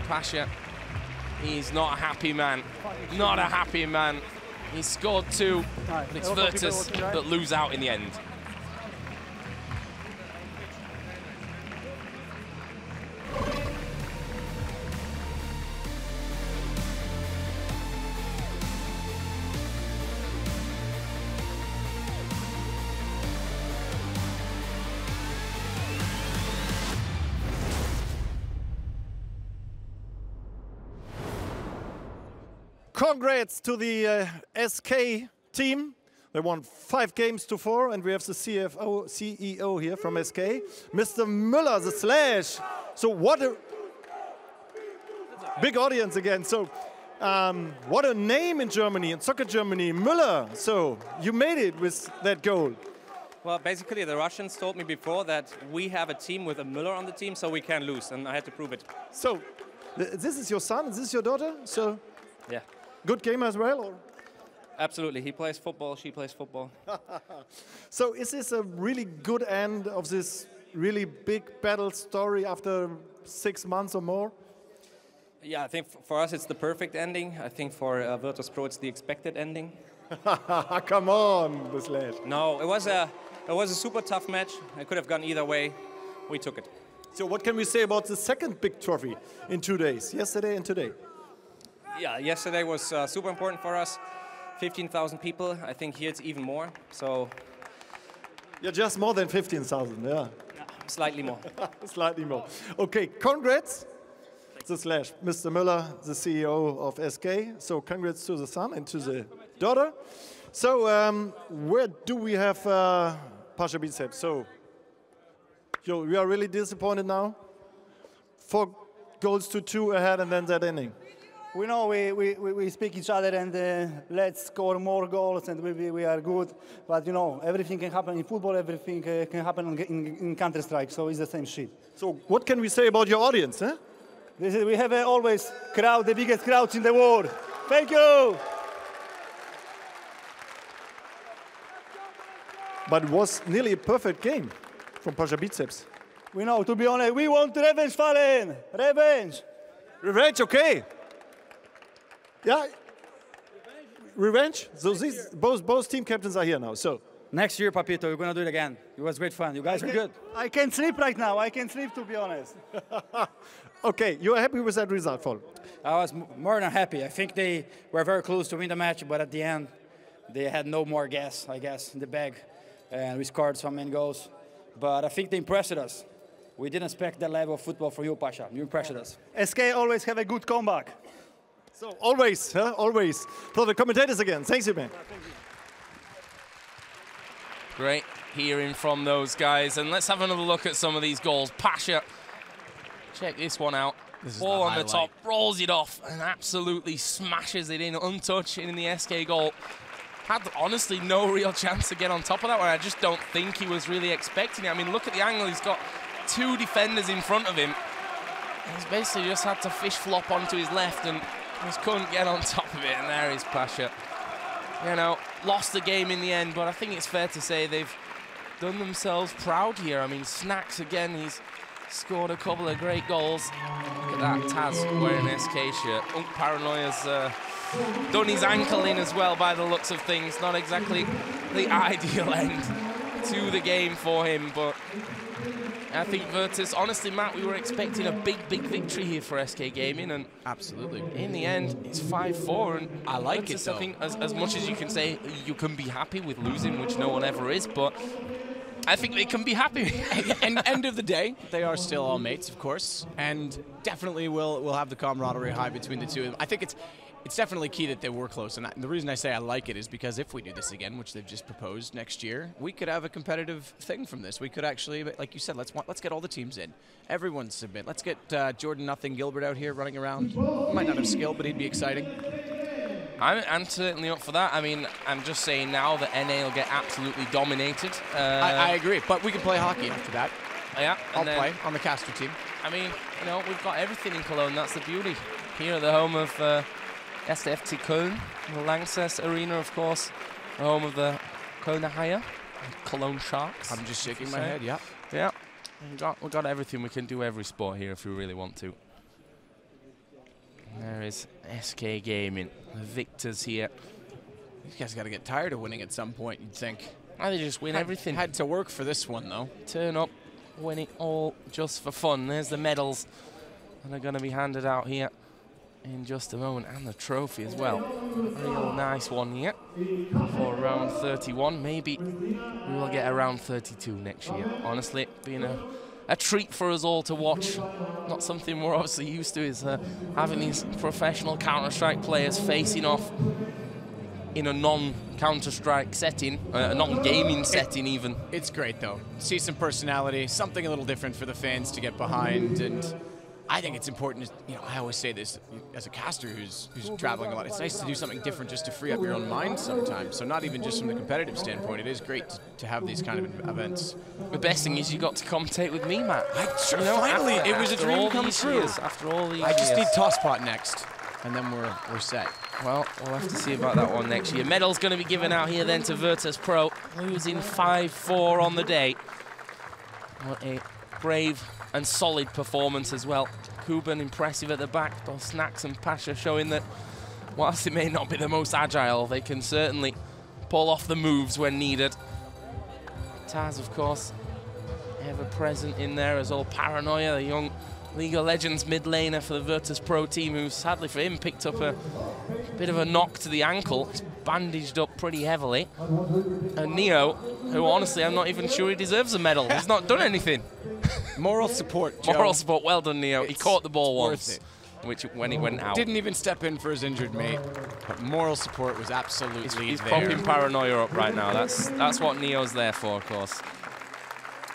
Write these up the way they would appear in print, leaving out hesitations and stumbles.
Pasha, he's not a happy man. Not a happy man. He scored 2, but it's Virtus that lose out in the end. Congrats to the SK team. They won 5 games to 4, and we have the CEO here from SK, Mr. Müller, the Slash. So what a big audience again. So what a name in Germany, in soccer Germany, Müller. So you made it with that goal. Well, basically the Russians told me before that we have a team with a Müller on the team, so we can't lose, and I had to prove it. So this is your son, this is your daughter? So yeah. Good game as well? Or? Absolutely. He plays football, she plays football. So is this a really good end of this really big battle story after 6 months or more? Yeah, I think for us it's the perfect ending. I think for Virtus Pro it's the expected ending. Come on, this lad. No, it was a super tough match. It could have gone either way. We took it. So what can we say about the second big trophy in 2 days, yesterday and today? Yeah, yesterday was super important for us. 15,000 people. I think here it's even more. So. Yeah, just more than 15,000. Yeah. Slightly more. Slightly more. Okay, congrats. The Slash, Mr. Müller, the CEO of SK. So congrats to the son and to the daughter. So where do we have Pasha Biceps? So we are really disappointed now. 4 goals to 2 ahead and then that ending. We know we speak each other and let's score more goals and we are good. But you know, everything can happen in football, everything can happen in Counter-Strike, so it's the same shit. So what can we say about your audience? Huh? We have always crowd, the biggest crowds in the world. Thank you! But it was nearly a perfect game from Pasha Biceps. We know, to be honest, we want revenge, Fallen! Revenge! Revenge, okay. Yeah, revenge. So these both team captains are here now. So next year, Papito, we're gonna do it again. It was great fun. You guys are good. I can't sleep right now. I can't sleep, to be honest. Okay, you are happy with that result, Paul? I was more than happy. I think they were very close to win the match, but at the end, they had no more gas, I guess, in the bag, and we scored some main goals. But I think they impressed us. We didn't expect that level of football from you, Pasha. You impressed us. SK always have a good comeback. So always, huh? Always. For the commentators again. Thanks, you, man. Thank you. Great hearing from those guys. And let's have another look at some of these goals. Pasha, check this one out. Ball on the top, rolls it off, and absolutely smashes it in, untouched in the SK goal. Had honestly no real chance to get on top of that one. I just don't think he was really expecting it. I mean, look at the angle. He's got 2 defenders in front of him. He's basically just had to fish flop onto his left and just couldn't get on top of it, and there is Pasha. You know, lost the game in the end, but I think it's fair to say they've done themselves proud here. I mean, Snacks again, he's scored a couple of great goals. Look at that, Taz wearing an SK shirt. Paranoia's done his ankle in as well by the looks of things. Not exactly the ideal end to the game for him, but I think Virtus, honestly, Matt, we were expecting a big victory here for SK Gaming, and absolutely, in the end, it's 5-4, and I like Virtus, it, though. I think, as much as you can say you can be happy with losing, which no one ever is, but I think they can be happy. And end of the day, they are still all mates, of course, and definitely will have the camaraderie high between the two of them. I think it's definitely key that they were close, and the reason I say I like it is because if we do this again, which they've just proposed next year, we could have a competitive thing from this. We could actually, like you said, let's get all the teams in. Everyone submit. Let's get Jordan Nothing Gilbert out here running around. He might not have skill, but he'd be exciting. I'm certainly up for that. I mean, I'm just saying now that NA will get absolutely dominated. I agree, but we can play hockey after that. Yeah, I'll play on the caster team. I mean, you know, we've got everything in Cologne. That's the beauty. Here at the home of SFC Köln, the Lanxess Arena, of course, the home of the Kölner Haie, Cologne Sharks. I'm just shaking my head, yeah. Yeah, we've got everything. We can do every sport here if we really want to. There is SK Gaming, the victors here. These guys got to get tired of winning at some point, you'd think. They just win everything. Had to work for this one, though. Turn up, win it all just for fun. There's the medals that are going to be handed out here in just a moment, and the trophy as well. Real nice one here for round 31. Maybe we will get a round 32 next year. Honestly, being a treat for us all to watch. Not something we're obviously used to, is having these professional Counter-Strike players facing off in a non-Counter-Strike setting, a non-gaming setting even. It's great, though. See some personality, something a little different for the fans to get behind, and I think it's important, you know, I always say this as a caster who's traveling a lot, it's nice to do something different just to free up your own mind sometimes. So not even just from the competitive standpoint, it is great to have these kind of events. The best thing is you got to commentate with me, Matt. Finally, it was a dream come true. After all these I just years. need Tosspot next, and then we're set. Well, we'll have to see about that one next year. Medal's going to be given out here then to Virtus.pro, losing 5-4 on the day. What a brave and solid performance as well. Kuban impressive at the back, both Snacks and Pasha showing that whilst they may not be the most agile, they can certainly pull off the moves when needed. Taz, of course, ever present in there as all Paranoia, the young League of Legends mid laner for the Virtus.pro team, who sadly for him picked up a bit of a knock to the ankle. It's bandaged up pretty heavily. And Neo, who honestly I'm not even sure he deserves a medal. He's not done anything. Moral support, Joe. Moral support, well done, Neo. He caught the ball worth once, which when he went out. Didn't even step in for his injured mate, but moral support was absolutely He's there. popping Paranoia up right now. That's what Neo's there for, of course.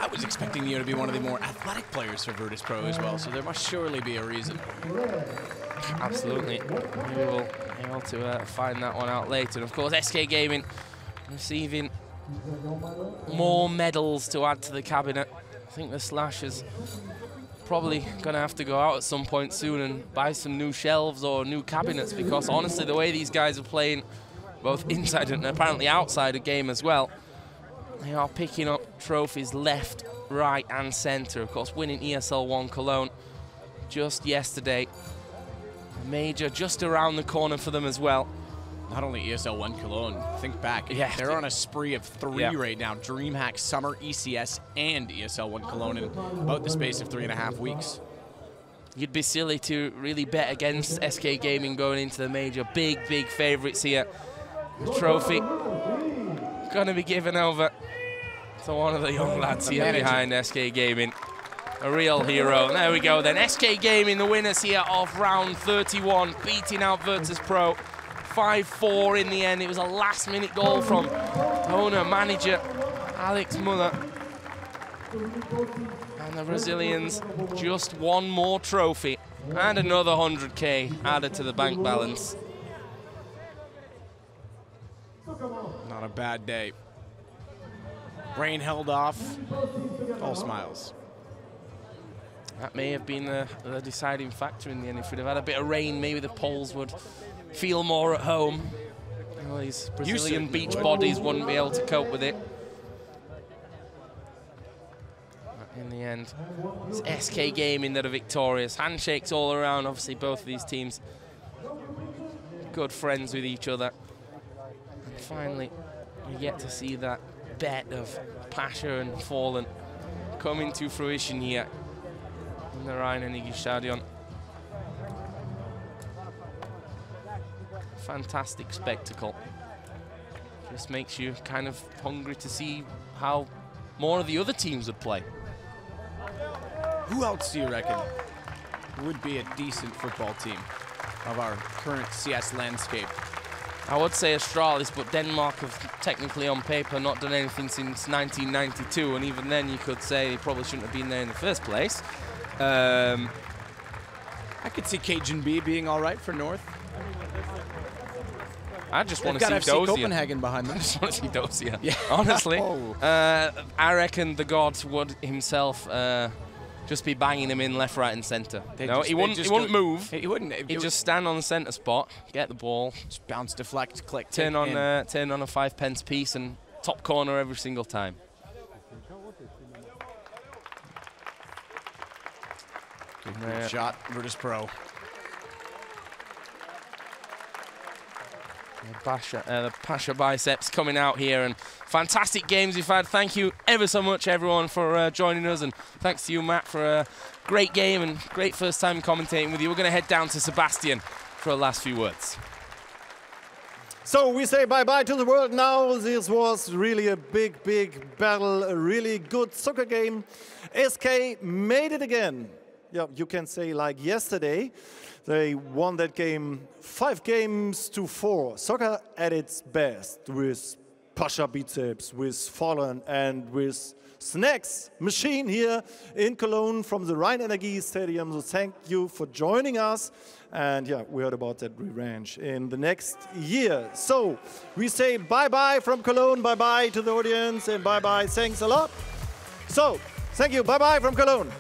I was expecting Neo to be one of the more athletic players for Virtus.pro as well, so there must surely be a reason. Absolutely. We will be able to find that one out later. And of course, SK Gaming receiving more medals to add to the cabinet. I think the Slash is probably going to have to go out at some point soon and buy some new shelves or new cabinets, because honestly, the way these guys are playing, both inside and apparently outside the game as well, they are picking up trophies left, right, and center. Of course, winning ESL 1 Cologne just yesterday. A major just around the corner for them as well. Not only ESL 1 Cologne, think back. Yeah. They're on a spree of 3 right now. DreamHack, Summer, ECS, and ESL 1 Cologne in about the space of 3.5 weeks. You'd be silly to really bet against SK Gaming going into the major. Big, big favorites here. The trophy gonna be given over to one of the young lads here behind SK Gaming. A real hero. There we go then. SK Gaming, the winners here of round 31, beating out Virtus.pro 5-4 in the end. It was a last-minute goal from owner, manager Alex Muller. And the Brazilians just one more trophy and another 100K added to the bank balance. Not a bad day. Rain held off. All smiles. That may have been the deciding factor in the end. If we'd have had a bit of rain, maybe the Poles would feel more at home. Well, these Brazilian beach bodies wouldn't be able to cope with it. But in the end, it's SK Gaming that are victorious. Handshakes all around. Obviously, both of these teams good friends with each other. And finally, we get to see that bet of Pasha and Fallen coming to fruition here in the Rhein-Hennig Stadion. Fantastic spectacle. Just makes you kind of hungry to see how more of the other teams would play. Who else do you reckon would be a decent football team of our current CS landscape? I would say Astralis, but Denmark have technically on paper not done anything since 1992, and even then you could say they probably shouldn't have been there in the first place. I could see Cajun B being all right for North. I just want to see FC Dosia. Copenhagen behind them. I just want to see Dosia. Yeah. Honestly, Oh. I reckon the God would himself just be banging him in left, right, and centre. No, he wouldn't move. He wouldn't. He'd just stand on the centre spot, get the ball, just bounce, deflect, click, turn on in. a 5p piece, and top corner every single time. Good shot, Virtus.pro. The Pasha biceps coming out here, and fantastic games we've had. Thank you ever so much, everyone, for joining us, and thanks to you, Matt, for a great game and great first time commentating with you. We're going to head down to Sebastian for a last few words. So we say bye-bye to the world now. This was really a big, big battle, a really good soccer game. SK made it again. Yeah, you can say like yesterday. They won that game 5-4. Soccer at its best with Pasha biceps, with Fallen, and with Snacks Machine here in Cologne from the Rhein-Energie Stadium. So thank you for joining us. And yeah, we heard about that revanche in the next year. So we say bye-bye from Cologne, bye-bye to the audience, and bye-bye. Thanks a lot. So thank you. Bye-bye from Cologne.